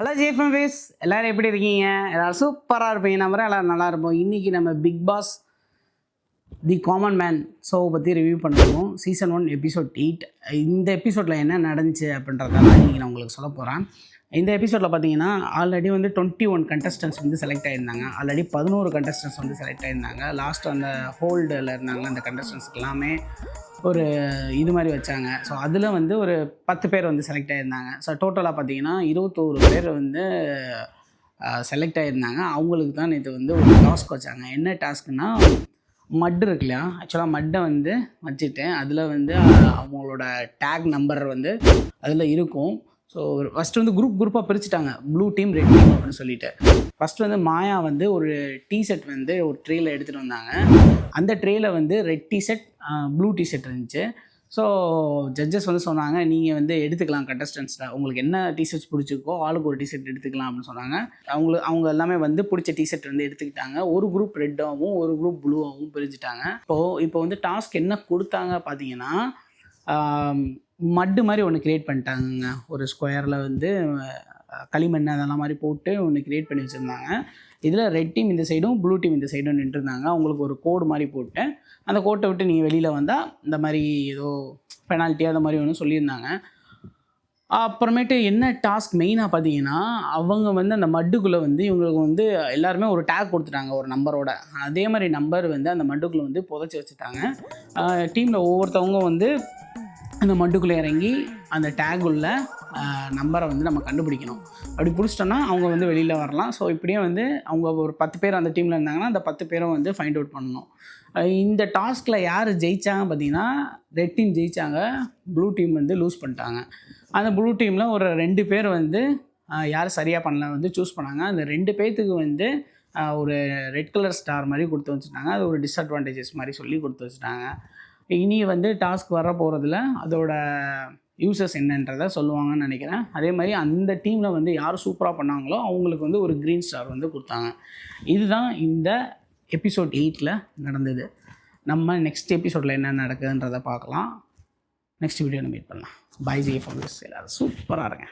Hello ஜேஃபம் face எல்லோரும் எப்படி இருக்கீங்க? எல்லோரும் சூப்பராக இருப்பீங்க. நம்புறேன் எல்லோரும் நல்லா இருப்போம். இன்றைக்கி நம்ம big boss the common man ஷோவை பற்றி ரிவ்யூ பண்ணுவோம். Season 1 episode 8. இந்த எபிசோடில் என்ன நடந்துச்சு அப்படின்றதெல்லாம் இன்றைக்கி நான் உங்களுக்கு சொல்ல போகிறேன். இந்த எபிசோடில் பார்த்தீங்கன்னா ஆல்ரெடி 21 கண்டஸ்டன்ஸ் செலக்ட் ஆகியிருந்தாங்க. ஆல்ரெடி 11 கண்டஸ்டன்ஸ் செலக்ட் ஆகியிருந்தாங்க. லாஸ்ட் அந்த ஹோல்டில் இருந்தாங்க. அந்த கண்டஸ்டன்ஸ்க்கு எல்லாமே ஒரு இது மாதிரி வச்சாங்க. ஸோ அதில் ஒரு 10 பேர் செலக்ட் ஆகியிருந்தாங்க. ஸோ டோட்டலாக பார்த்தீங்கன்னா 21 பேர் செலக்ட் ஆகியிருந்தாங்க. அவங்களுக்கு தான் இது ஒரு டாஸ்க் வச்சாங்க. என்ன டாஸ்க்குன்னா, மட் இருக்கு இல்லையா, ஆக்சுவலாக மட்டை வச்சுட்டு அதில் அவங்களோட டேக் நம்பர் அதில் இருக்கும். ஸோ ஃபஸ்ட்டு குரூப்பாக பிரிச்சுட்டாங்க, ப்ளூ டீம் ரெட் டீம் அப்படின்னு சொல்லிட்டு. ஃபஸ்ட்டு மாயா ஒரு டிஷர்ட் ஒரு ட்ரேயில் எடுத்துகிட்டு வந்தாங்க. அந்த ட்ரேயில் ரெட் டிஷர்ட் ப்ளூ டிஷர்ட் இருந்துச்சு. ஸோ ஜட்ஜஸ் சொன்னாங்க, நீங்கள் எடுத்துக்கலாம் கண்டஸ்டன்ஸில், உங்களுக்கு என்ன டிஷர்ட்ஸ் பிடிச்சிருக்கோ ஆளுக்கு ஒரு டிஷர்ட் எடுத்துக்கலாம் அப்படின்னு சொன்னாங்க. அவங்க எல்லாமே பிடிச்ச டிஷர்ட் எடுத்துக்கிட்டாங்க. ஒரு குரூப் ரெட்டாகவும் ஒரு குரூப் ப்ளூவாகவும் பிரிஞ்சுட்டாங்க. இப்போ டாஸ்க் என்ன கொடுத்தாங்க பார்த்தீங்கன்னா, மட்டு மாதிரி ஒன்று க்ரியேட் பண்ணிட்டாங்க. ஒரு ஸ்கொயரில் களிமண் அதெல்லாம் மாதிரி போட்டு ஒன்று க்ரியேட் பண்ணி வச்சுருந்தாங்க. இதில் ரெட் டீம் இந்த சைடும் ப்ளூ டீம் இந்த சைடும் நின்றுருந்தாங்க. அவங்களுக்கு ஒரு கோடு மாதிரி போட்டு, அந்த கோட்டை விட்டு நீங்கள் வெளியில் வந்தால் இந்த மாதிரி ஏதோ பெனால்ட்டி அந்த மாதிரி ஒன்று சொல்லியிருந்தாங்க. அப்புறமேட்டு என்ன டாஸ்க் மெயினாக பார்த்தீங்கன்னா, அவங்க அந்த மட்டுக்குள்ளே இவங்களுக்கு எல்லாருமே ஒரு டேக் கொடுத்துட்டாங்க ஒரு நம்பரோட. அதே மாதிரி நம்பர் அந்த மட்டுக்குள்ளே புதைச்சி வச்சுட்டாங்க. டீமில் ஒவ்வொருத்தவங்க அந்த மட்டுக்குள்ளே இறங்கி அந்த டேக் உள்ள நம்பரை நம்ம கண்டுபிடிக்கணும். அப்படி பிடிச்சிட்டோன்னா அவங்க வெளியில் வரலாம். ஸோ இப்படியே அவங்க ஒரு 10 பேர் அந்த டீமில் இருந்தாங்கன்னா அந்த 10 பேரும் ஃபைண்ட் அவுட் பண்ணணும். இந்த டாஸ்கில் யார் ஜெயித்தாங்க பார்த்தீங்கன்னா, ரெட் டீம் ஜெயித்தாங்க, ப்ளூ டீம் லூஸ் பண்ணிட்டாங்க. அந்த ப்ளூ டீமில் ஒரு 2 பேர் யார் சரியாக பண்ணல சூஸ் பண்ணாங்க. அந்த 2 பேர்த்துக்கு ஒரு ரெட் கலர் ஸ்டார் மாதிரி கொடுத்து வச்சுட்டாங்க. அது ஒரு டிஸ்அட்வான்டேஜஸ் மாதிரி சொல்லி கொடுத்து வச்சுட்டாங்க. இனி டாஸ்க் வர போகிறதுல அதோட யூசஸ் என்னன்றதை சொல்லுவாங்கன்னு நினைக்கிறேன். அதே மாதிரி அந்த டீமில் யார் சூப்பராக பண்ணாங்களோ அவங்களுக்கு ஒரு க்ரீன் ஸ்டார் கொடுத்தாங்க. இதுதான் இந்த எபிசோட் 8ல் நடந்தது. நம்ம நெக்ஸ்ட் எபிசோடில் என்ன நடக்குதுன்றதை பார்க்கலாம். நெக்ஸ்ட் வீடியோவில் மீட் பண்ணலாம். Bye J for this. எல்லோரும் சூப்பராக இருங்க.